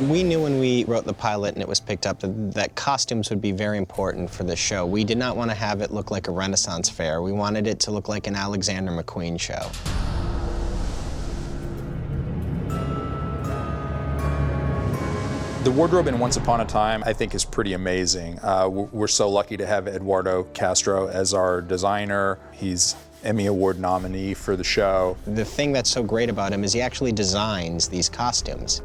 We knew when we wrote the pilot and it was picked up that costumes would be very important for the show. We did not want to have it look like a Renaissance fair. We wanted it to look like an Alexander McQueen show. The wardrobe in Once Upon a Time, I think, is pretty amazing. We're so lucky to have Eduardo Castro as our designer. He's Emmy Award nominee for the show. The thing that's so great about him is he actually designs these costumes.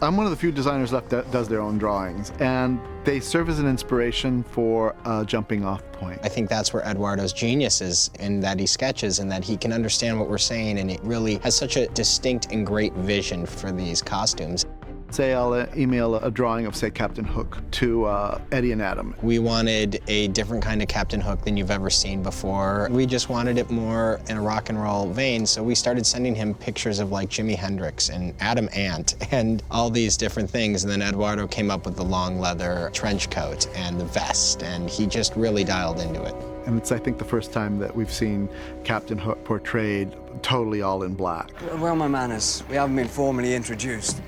I'm one of the few designers left that does their own drawings, and they serve as an inspiration for a jumping off point. I think that's where Eduardo's genius is, in that he sketches and that he can understand what we're saying, and it really has such a distinct and great vision for these costumes. Say I'll email a drawing of, say, Captain Hook to Eddie and Adam. We wanted a different kind of Captain Hook than you've ever seen before. We just wanted it more in a rock and roll vein, so we started sending him pictures of like Jimi Hendrix and Adam Ant and all these different things, and then Eduardo came up with the long leather trench coat and the vest, and he just really dialed into it. And it's, I think, the first time that we've seen Captain Hook portrayed totally all in black. Well, my manners, we haven't been formally introduced.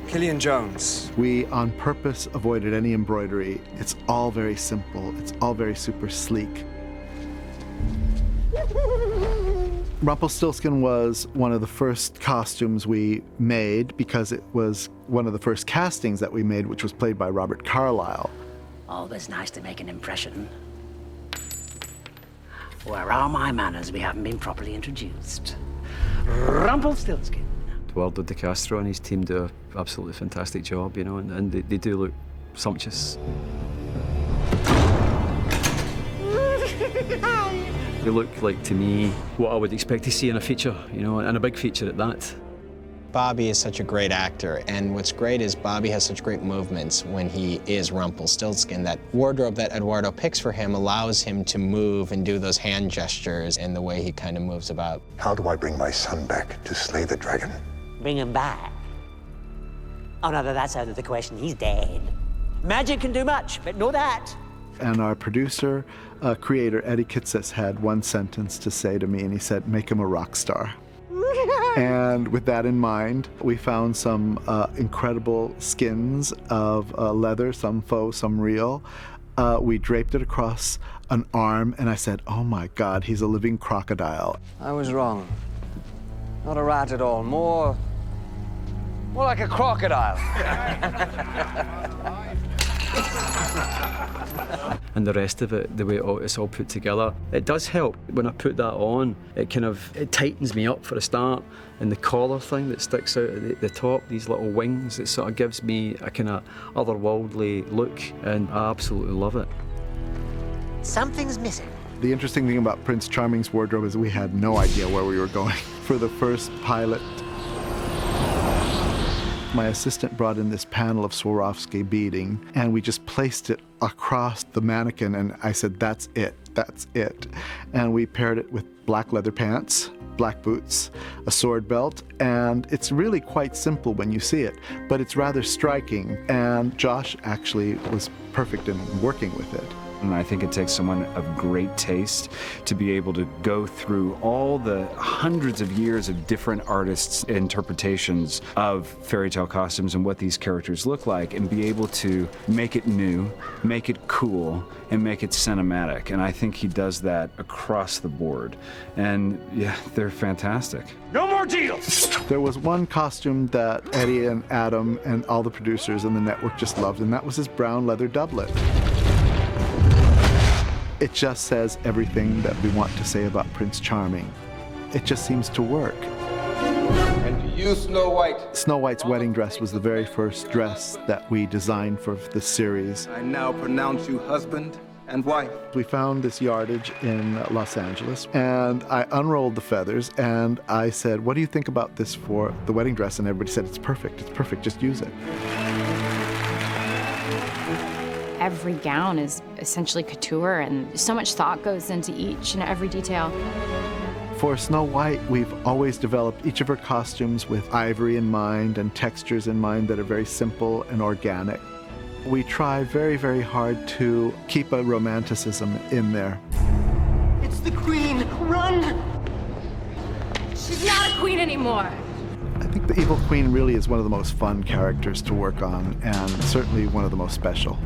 Killian Jones. We, on purpose, avoided any embroidery. It's all very simple. It's all very super sleek. Rumpelstiltskin was one of the first costumes we made because it was one of the first castings that we made, which was played by Robert Carlyle. Always nice to make an impression. Where are my manners? We haven't been properly introduced. Rumpelstiltskin. Eduardo de Castro and his team do an absolutely fantastic job, you know, and they do look sumptuous. They look like, to me, what I would expect to see in a feature, you know, and a big feature at that. Bobby is such a great actor, and what's great is Bobby has such great movements when he is Rumpelstiltskin. That wardrobe that Eduardo picks for him allows him to move and do those hand gestures and the way he kind of moves about. How do I bring my son back to slay the dragon? Bring him back? Oh, no, that's out of the question. He's dead. Magic can do much, but know that. And our producer, creator, Eddie Kitsis, had one sentence to say to me, and he said, "Make him a rock star." And with that in mind, we found some incredible skins of leather, some faux, some real. We draped it across an arm, and I said, "Oh my God, he's a living crocodile." I was wrong. Not a rat at all. More like a crocodile. And the rest of it, the way it's all put together, it does help. When I put that on, it tightens me up for a start, and the collar thing that sticks out at the top, these little wings, it sort of gives me a kind of otherworldly look, and I absolutely love it. Something's missing. The interesting thing about Prince Charming's wardrobe is we had no idea where we were going. For the first pilot, my assistant brought in this panel of Swarovski beading, and we just placed it across the mannequin, and I said, "That's it, that's it." And we paired it with black leather pants, black boots, a sword belt, and it's really quite simple when you see it, but it's rather striking, and Josh actually was perfect in working with it. And I think it takes someone of great taste to be able to go through all the hundreds of years of different artists' interpretations of fairy tale costumes and what these characters look like, and be able to make it new, make it cool, and make it cinematic. And I think he does that across the board. And yeah, they're fantastic. No more deals! There was one costume that Eddie and Adam and all the producers in the network just loved, and that was his brown leather doublet. It just says everything that we want to say about Prince Charming. It just seems to work. And to you, Snow White. Snow White's wedding dress was the very first dress that we designed for this series. I now pronounce you husband and wife. We found this yardage in Los Angeles, and I unrolled the feathers, and I said, "What do you think about this for the wedding dress?" And everybody said, it's perfect, just use it." Every gown is essentially couture, and so much thought goes into each and every detail. For Snow White, we've always developed each of her costumes with ivory in mind and textures in mind that are very simple and organic. We try very, very hard to keep a romanticism in there. It's the queen! Run! She's not a queen anymore. think the Evil Queen really is one of the most fun characters to work on, and certainly one of the most special.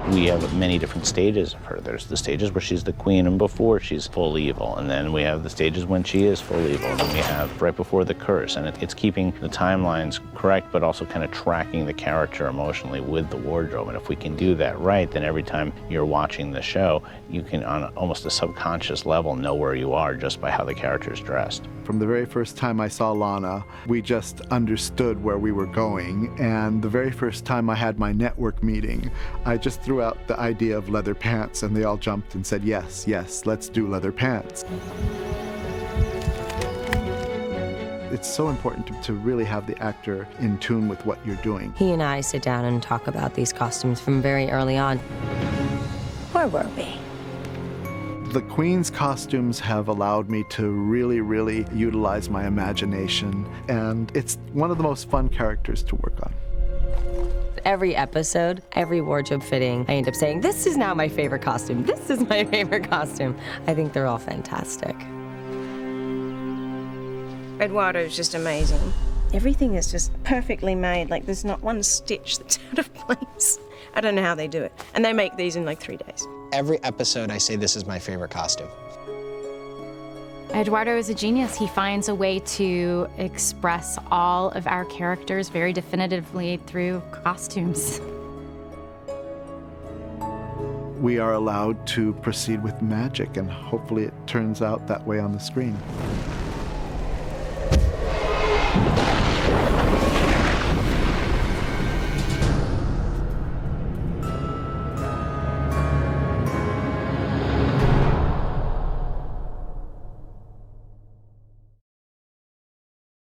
We have many different stages of her. There's the stages where she's the queen and before she's full evil, and then we have the stages when she is full evil, and then we have right before the curse, and it's keeping the timelines correct, but also kind of tracking the character emotionally with the wardrobe. And if we can do that right, then every time you're watching the show, you can, on almost a subconscious level, know where you are just by how the character is dressed. From the very first time I saw Lana, we just understood where we were going, and the very first time I had my network meeting, I just threw out the idea of leather pants, and they all jumped and said, yes, yes, let's do leather pants. It's so important to really have the actor in tune with what you're doing. He and I sit down and talk about these costumes from very early on. Where were we? The Queen's costumes have allowed me to really utilize my imagination, and it's one of the most fun characters to work on. Every episode, every wardrobe fitting, I end up saying, this is now my favorite costume. This is my favorite costume. I think they're all fantastic. Eduardo's just amazing. Everything is just perfectly made. Like, there's not one stitch that's out of place. I don't know how they do it. And they make these in like 3 days. Every episode I say this is my favorite costume. Eduardo is a genius. He finds a way to express all of our characters very definitively through costumes. We are allowed to proceed with magic, and hopefully it turns out that way on the screen.